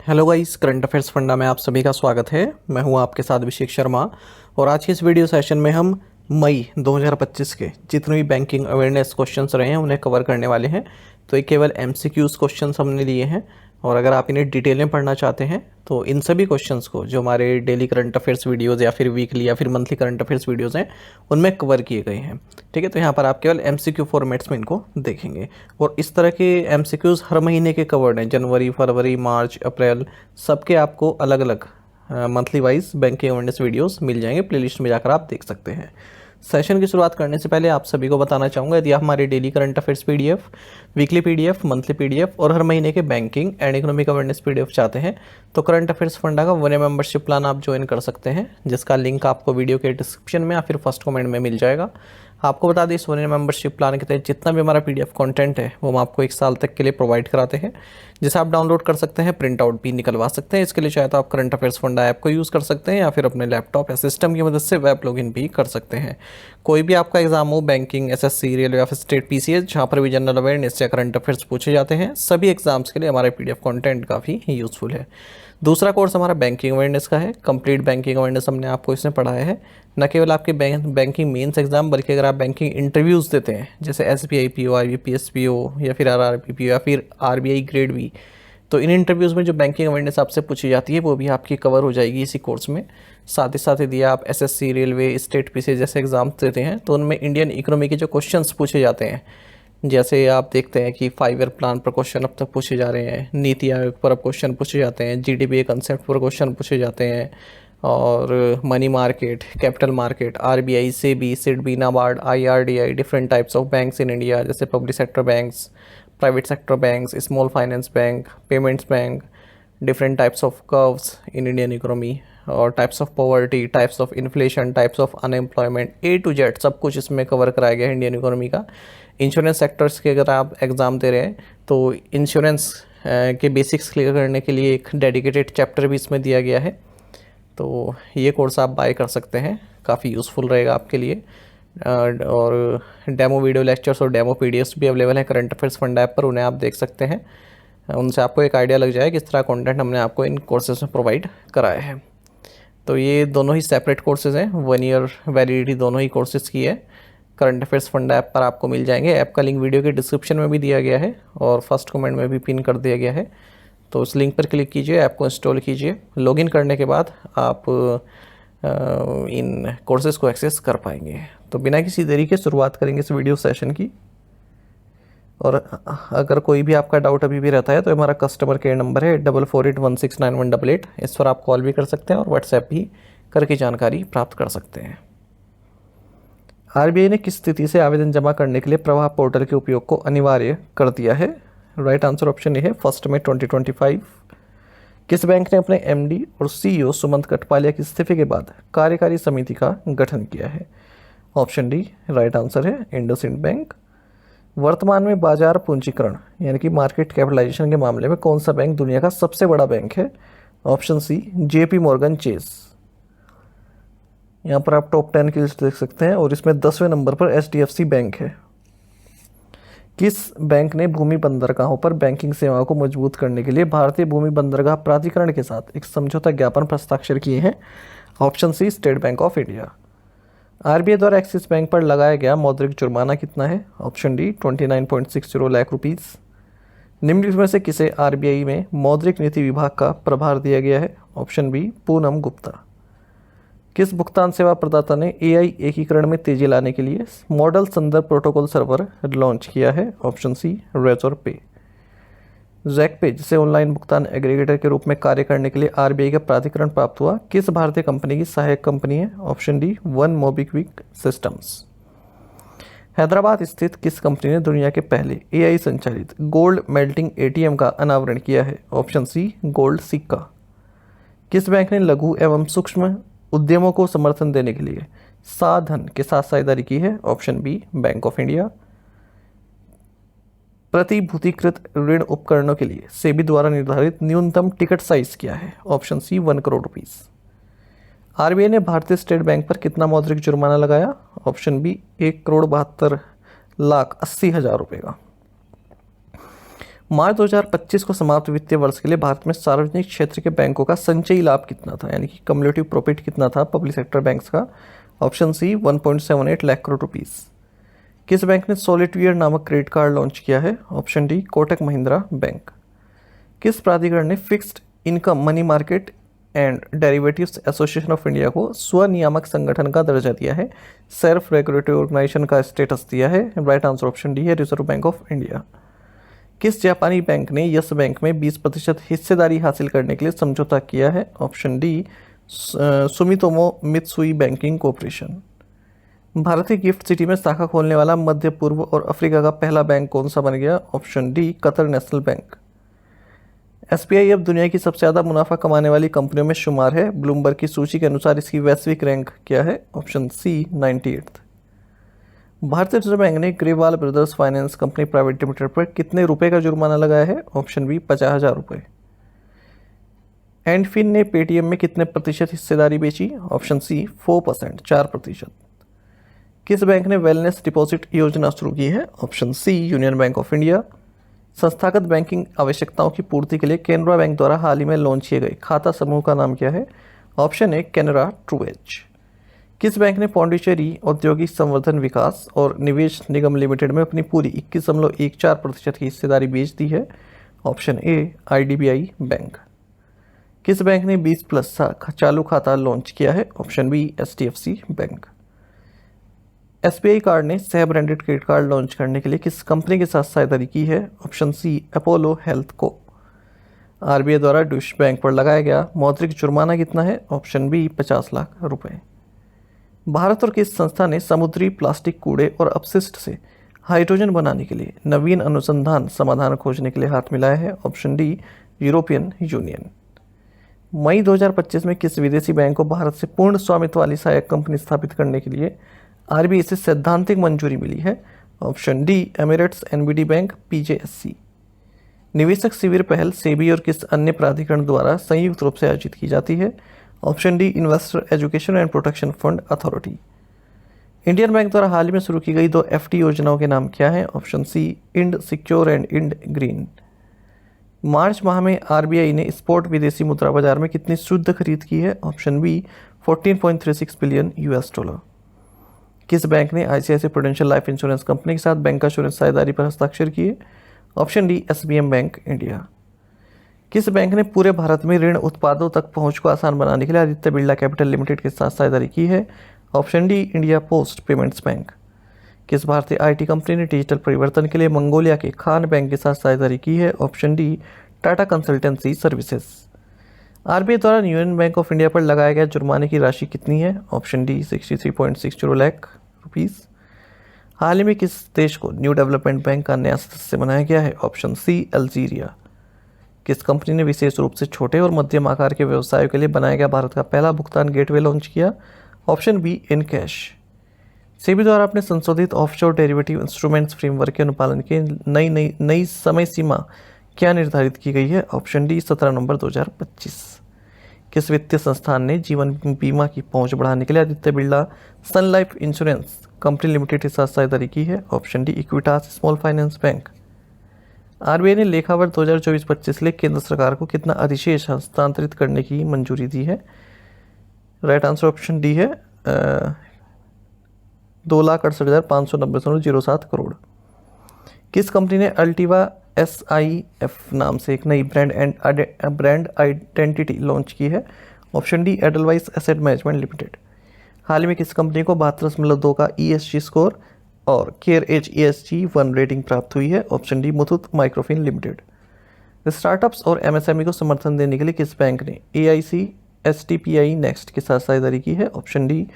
Hello guys, current affairs funda में आप सभी का स्वागत है। मैं हूं आपके साथ अभिषेक शर्मा और आज के इस वीडियो सेशन में हम मई 2025 के जितने भी बैंकिंग अवेयरनेस क्वेश्चंस रहे हैं उन्हें कवर करने वाले हैं। तो ये केवल एमसीक्यूज क्वेश्चंस हमने लिए हैं और अगर आप इन्हें डिटेल में पढ़ना चाहते हैं तो इन सभी क्वेश्चंस को जो हमारे डेली करंट अफेयर्स वीडियोज़ या फिर वीकली या फिर मंथली करंट अफेयर्स वीडियोज़ हैं उनमें कवर किए गए हैं। ठीक है, तो यहाँ पर आप केवल एमसीक्यू फॉर्मेट्स में इनको देखेंगे और इस तरह के एमसीक्यूज़ हर महीने के कवर्ड हैं। जनवरी, फरवरी, मार्च, अप्रैल सबके आपको अलग अलग monthly wise banking awareness videos मिल जाएंगे। प्लेलिस्ट में जाकर आप देख सकते हैं। सेशन की शुरुआत करने से पहले आप सभी को बताना चाहूँगा, यदि आप हमारे daily current affairs PDF, weekly PDF, monthly PDF और हर महीने के banking and economic awareness PDF चाहते हैं तो करंट अफेयर्स फंडा का 1 मेंबरशिप प्लान आप ज्वाइन कर सकते हैं, जिसका लिंक आपको वीडियो के डिस्क्रिप्शन में या फिर फर्स्ट कमेंट में मिल जाएगा। आपको बता दें, इस 1 मेंबरशिप प्लान के तहत जितना भी हमारा पीडीएफ कंटेंट है वो हम आपको 1 साल तक के लिए प्रोवाइड कराते हैं, जिसे आप डाउनलोड कर सकते हैं, प्रिंट आउट भी निकलवा सकते हैं। इसके लिए चाहे तो आप करंट अफेयर्स फंडा ऐप को यूज़ कर सकते हैं या फिर अपने लैपटॉप या सिस्टम की मदद से वेब लॉगिन भी कर सकते हैं। कोई भी आपका एग्जाम हो, बैंकिंग, एसएससी, रेलवे या फिर स्टेट पीसीएस, जहाँ पर भी जनरल अवेयरनेस या करंट अफेयर्स पूछे जाते हैं, सभी एग्जाम्स के लिए हमारा पीडीएफ कंटेंट काफ़ी यूज़फुल है। दूसरा कोर्स हमारा बैंकिंग अवेयरनेस का है। कंप्लीट बैंकिंग अवेयरनेस हमने आपको इसमें पढ़ाया है। न केवल आपके बैंकिंग मेंस एग्जाम, बल्कि अगर आप बैंकिंग इंटरव्यूज़ देते हैं जैसे एसबीआई पीओ, आईबीपीएस पीओ या फिर आरआरबी पीओ या फिर आरबीआई ग्रेड बी, तो इन इंटरव्यूज़ में जो बैंकिंग अवेयरनेस आपसे पूछी जाती है वो भी आपकी कवर हो जाएगी इसी कोर्स में। साथ ही यदि आप एसएससी, रेलवे, स्टेट पीसीएस जैसे एग्जाम देते हैं तो उनमें इंडियन इकोनॉमी के जो क्वेश्चंस पूछे जाते हैं, जैसे आप देखते हैं कि 5 ईयर प्लान पर क्वेश्चन अब तक पूछे जा रहे हैं, नीति आयोग पर अब क्वेश्चन पूछे जाते हैं, जीडीपी कंसेप्ट पर क्वेश्चन पूछे जाते हैं, और money market, capital market, RBI, SEBI, SIDBI, NABARD, IRDI, different types of banks in India, जैसे public sector banks, private sector banks, small finance bank, payments bank, different types of curves in Indian economy, और types of poverty, types of inflation, types of unemployment, A to Z सब कुछ इसमें cover कराया गया है Indian economy का। Insurance sectors के अगर आप एग्ज़ाम दे रहे हैं तो इंश्योरेंस के बेसिक्स क्लियर करने के लिए एक डेडिकेटेड चैप्टर भी इसमें दिया गया है। तो ये कोर्स आप बाय कर सकते हैं, काफ़ी यूज़फुल रहेगा आपके लिए। और डेमो वीडियो लेक्चर्स और डेमो पीडीएफ्स भी अवेलेबल है करंट अफेयर्स फंड ऐप पर, उन्हें आप देख सकते हैं। उनसे आपको एक आइडिया लग जाए किस तरह कंटेंट हमने आपको इन कोर्सेज में प्रोवाइड कराया है। तो ये दोनों ही सेपरेट कोर्सेज़ हैं, 1 ईयर वैलिडिटी दोनों ही कोर्सेज़ की है। करंट अफेयर्स फंड ऐप पर आपको मिल जाएंगे। ऐप का लिंक वीडियो के डिस्क्रिप्शन में भी दिया गया है और फर्स्ट कमेंट में भी पिन कर दिया गया है। तो उस लिंक पर क्लिक कीजिए, ऐप को इंस्टॉल कीजिए। लॉगिन करने के बाद आप इन कोर्सेज़ को एक्सेस कर पाएंगे। तो बिना किसी देरी के शुरुआत करेंगे इस वीडियो सेशन की। और अगर कोई भी आपका डाउट अभी भी रहता है तो हमारा कस्टमर केयर नंबर है 4481691188। इस पर आप कॉल भी कर सकते हैं और व्हाट्सएप भी करके जानकारी प्राप्त कर सकते हैं। आरबीआई ने किस स्थिति से आवेदन जमा करने के लिए प्रवाह पोर्टल के उपयोग को अनिवार्य कर दिया है? राइट आंसर ऑप्शन ए है 1 मई 2025। किस बैंक ने अपने एमडी और सीईओ सुमंत कठपालिया के इस्तीफे के बाद कार्यकारी समिति का गठन किया है? ऑप्शन डी राइट आंसर है इंडसइंड बैंक। वर्तमान में बाजार पूंजीकरण यानी कि मार्केट कैपिटलाइजेशन के मामले में कौन सा बैंक दुनिया का सबसे बड़ा बैंक है? Option C JP Morgan Chase. यहाँ पर आप टॉप 10 की लिस्ट देख सकते हैं और इसमें 10वें नंबर पर एचडीएफसी बैंक है। किस बैंक ने भूमि बंदरगाहों पर बैंकिंग सेवाओं को मजबूत करने के लिए भारतीय भूमि बंदरगाह प्राधिकरण के साथ एक समझौता ज्ञापन पर हस्ताक्षर किए हैं? Option C State Bank of India. RBI द्वारा एक्सिस बैंक पर लगाया गया मौद्रिक जुर्माना कितना है? Option D 29.60 lakh rupees. निम्नलिखित में से किसे आरबीआई में मौद्रिक नीति विभाग का प्रभार दिया गया है? Option B Poonam Gupta. किस भुगतान सेवा प्रदाता ने एआई एकीकरण में तेजी लाने के लिए मॉडल संदर्भ प्रोटोकॉल सर्वर लॉन्च किया है? ऑप्शन सी रेजर पे। जैक पे, जिसे ऑनलाइन भुगतान एग्रीगेटर के रूप में कार्य करने के लिए आरबीआई का प्राधिकरण प्राप्त हुआ, किस भारतीय कंपनी की सहायक कंपनी है? Option D one MobiKwik systems. Hyderabad स्थित किस कंपनी ने दुनिया के पहले एआई संचालित गोल्ड मेल्टिंग एटीएम का अनावरण किया है? ऑप्शन सी गोल्ड सिक्का। किस बैंक ने लघु एवं सूक्ष्म उद्यमों को समर्थन देने के लिए साधन के साथ साझेदारी की है? Option B bank of India. प्रतिभूतिकृत ऋण उपकरणों के लिए सेबी द्वारा निर्धारित न्यूनतम टिकट साइज क्या है? Option C 1 crore rupees. RBI ने भारतीय स्टेट बैंक पर कितना मौद्रिक जुर्माना लगाया? ऑप्शन बी 1,72,80,000 रुपये का। मार्च 2025 को समाप्त वित्तीय वर्ष के लिए भारत में सार्वजनिक क्षेत्र के बैंकों का संचयी लाभ कितना था, यानी कि कम्युलेटिव प्रॉफिट कितना था पब्लिक सेक्टर बैंक्स का? Option C 1.78 lakh crore rupees. किस बैंक ने सॉलिटवियर नामक क्रेडिट कार्ड लॉन्च किया है? Option D Kotak Mahindra bank. किस प्राधिकरण ने fixed income money market and derivatives association of India को स्वनियामक संगठन का दर्जा दिया है, सेल्फ रेगुलेटरी ऑर्गेनाइजेशन का स्टेटस दिया है? राइट आंसर ऑप्शन डी है रिजर्व बैंक ऑफ इंडिया। किस जापानी बैंक ने यस बैंक में 20% हिस्सेदारी हासिल करने के लिए समझौता किया है? Option D Sumitomo Mitsui banking corporation. भारतीय गिफ्ट सिटी में शाखा खोलने वाला मध्य पूर्व और अफ्रीका का पहला बैंक कौन सा बन गया? Option D Qatar national bank. SBI अब दुनिया की सबसे ज़्यादा मुनाफा कमाने वाली कंपनियों में शुमार है, ब्लूमबर्ग की सूची के अनुसार इसकी वैश्विक रैंक क्या है? Option C 98। भारतीय रिजर्व बैंक ने Grewal brothers finance company private limited पर कितने रुपए का जुर्माना लगाया है? ऑप्शन बी 50,000 रुपये। एंडफिन ने पेटीएम में कितने प्रतिशत हिस्सेदारी बेची? Option C 4%, 4%। किस बैंक ने वेलनेस डिपॉजिट योजना शुरू की है? Option C Union bank of India. संस्थागत बैंकिंग आवश्यकताओं की पूर्ति के लिए कैनरा बैंक द्वारा हाल ही में लॉन्च किए गए खाता समूह का नाम क्या है? Option A Canara TruEdge. किस बैंक ने पौंडीचेरी औद्योगिक संवर्धन विकास और निवेश निगम लिमिटेड में अपनी पूरी 21.14% की हिस्सेदारी बेच दी है? Option A IDBI bank. किस बैंक ने 20+ चालू खाता लॉन्च किया है? Option B HDFC bank. SBI card ने सह ब्रांडेड क्रेडिट कार्ड लॉन्च करने के लिए किस कंपनी के साथ साझेदारी की है? ऑप्शन सी अपोलो हेल्थ को। आरबीआई द्वारा डूश बैंक पर लगाया गया मौद्रिक जुर्माना कितना है? ऑप्शन बी 50 लाख रुपए। भारत और किस संस्था ने समुद्री प्लास्टिक कूड़े और अपशिष्ट से हाइड्रोजन बनाने के लिए नवीन अनुसंधान समाधान खोजने के लिए हाथ मिलाया है? Option D European Union. मई 2025 में किस विदेशी बैंक को भारत से पूर्ण स्वामित्व वाली सहायक कंपनी स्थापित करने के लिए आरबीआई से सैद्धांतिक मंजूरी मिली है? Option D Emirates NBD bank PJSC. निवेशक शिविर पहल सेबी और किस अन्य प्राधिकरण द्वारा संयुक्त रूप से आयोजित की जाती है? Option D investor education and protection fund authority. Indian bank द्वारा हाल ही में शुरू की गई 2 एफडी योजनाओं के नाम क्या हैं? Option C Ind secure and Ind green. मार्च माह में आरबीआई ने स्पॉट विदेशी मुद्रा बाजार में कितनी शुद्ध खरीद की है? Option B 14.36 billion $। किस बैंक ने ICICI Prudential Life Insurance company के साथ बैंक इंश्योरेंस साझेदारी पर हस्ताक्षर किए? Option D SBM bank India. किस बैंक ने पूरे भारत में ऋण उत्पादों तक पहुंच को आसान बनाने के लिए आदित्य बिरला कैपिटल लिमिटेड के साथ साझेदारी की है? Option D India post payments bank. किस भारतीय आईटी कंपनी ने डिजिटल परिवर्तन के लिए मंगोलिया के खान बैंक के साथ साझेदारी की है? Option D Tata consultancy services. RBI द्वारा यूनियन बैंक ऑफ इंडिया पर लगाया गया जुर्माने की राशि कितनी है? Option D 63.60 lakh rupees. हाल ही में किस देश को न्यू डेवलपमेंट बैंक का नया सदस्य बनाया गया है? Option C Algeria. किस कंपनी ने विशेष रूप से छोटे और मध्यम आकार के व्यवसायों के लिए बनाया गया भारत का पहला भुगतान गेटवे लॉन्च किया? Option be in cash. SEBI द्वारा अपने संशोधित ऑफशोर डेरिवेटिव इंस्ट्रूमेंट्स फ्रेमवर्क के अनुपालन की नई समय सीमा क्या निर्धारित की गई है? ऑप्शन डी 17 नवंबर 2025। किस वित्तीय संस्थान ने जीवन बीमा की पहुंच बढ़ाने के लिए आदित्य बिरला सन लाइफ इंश्योरेंस कंपनी लिमिटेड के साथ साझेदारी की है? Option D Equitas small finance bank. RBI ने लेखा वर्ष 2024-25 के लिए केंद्र सरकार को कितना अधिशेष हस्तांतरित करने की मंजूरी दी है? राइट आंसर ऑप्शन डी है 2,68,590.07 करोड़। किस कंपनी ने अल्टीवा SIF नाम से एक नई ब्रांड आइडेंटिटी लॉन्च की है? Option D Edelweiss asset management limited. हाल ही में किस कंपनी को 72.2 का ESG स्कोर और केयर एज ESG 1 रेटिंग प्राप्त हुई है? Option D Muthoot Microfin limited. Startups और MSME को समर्थन देने के लिए किस बैंक ने AIC STPI नेक्स्ट के साथ साझेदारी की है? Option D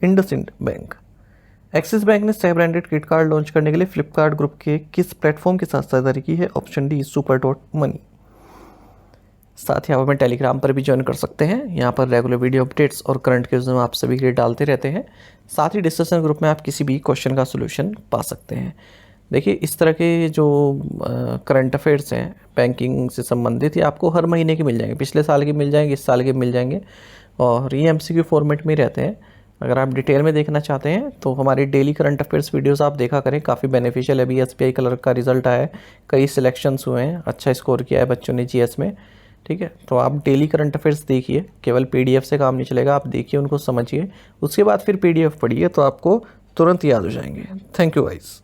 IndusInd bank. Axis bank ने सह ब्रांडेड क्रेडिट कार्ड लॉन्च करने के लिए फ्लिपकार्ट ग्रुप के किस प्लेटफॉर्म के साथ साझेदारी की है? Option D super.money। साथ ही आप हमें टेलीग्राम पर भी ज्वाइन कर सकते हैं। यहाँ पर रेगुलर वीडियो अपडेट्स और करंट क्विज़ हम आप सभी के लिए डालते रहते हैं। साथ ही डिस्कशन ग्रुप में आप किसी भी क्वेश्चन का सोल्यूशन पा सकते हैं। देखिए, इस तरह के जो करंट अफेयर्स हैं बैंकिंग से संबंधित, ये आपको हर महीने के मिल जाएंगे। पिछले साल के मिल जाएंगे, इस साल के मिल जाएंगे, और ये MCQ फॉर्मेट में ही रहते हैं। अगर आप डिटेल में देखना चाहते हैं तो हमारी डेली करंट अफेयर्स वीडियोस आप देखा करें, काफ़ी बेनिफिशियल है। अभी एसबीआई क्लर्क का रिजल्ट आया है, कई सिलेक्शंस हुए हैं, अच्छा स्कोर किया है बच्चों ने जीएस में। ठीक है, तो आप डेली करंट अफेयर्स देखिए, केवल पीडीएफ से काम नहीं चलेगा, आप देखिए, उनको समझिए, उसके बाद फिर पीडीएफ पढ़िए तो आपको तुरंत याद हो जाएंगे। Thank you guys.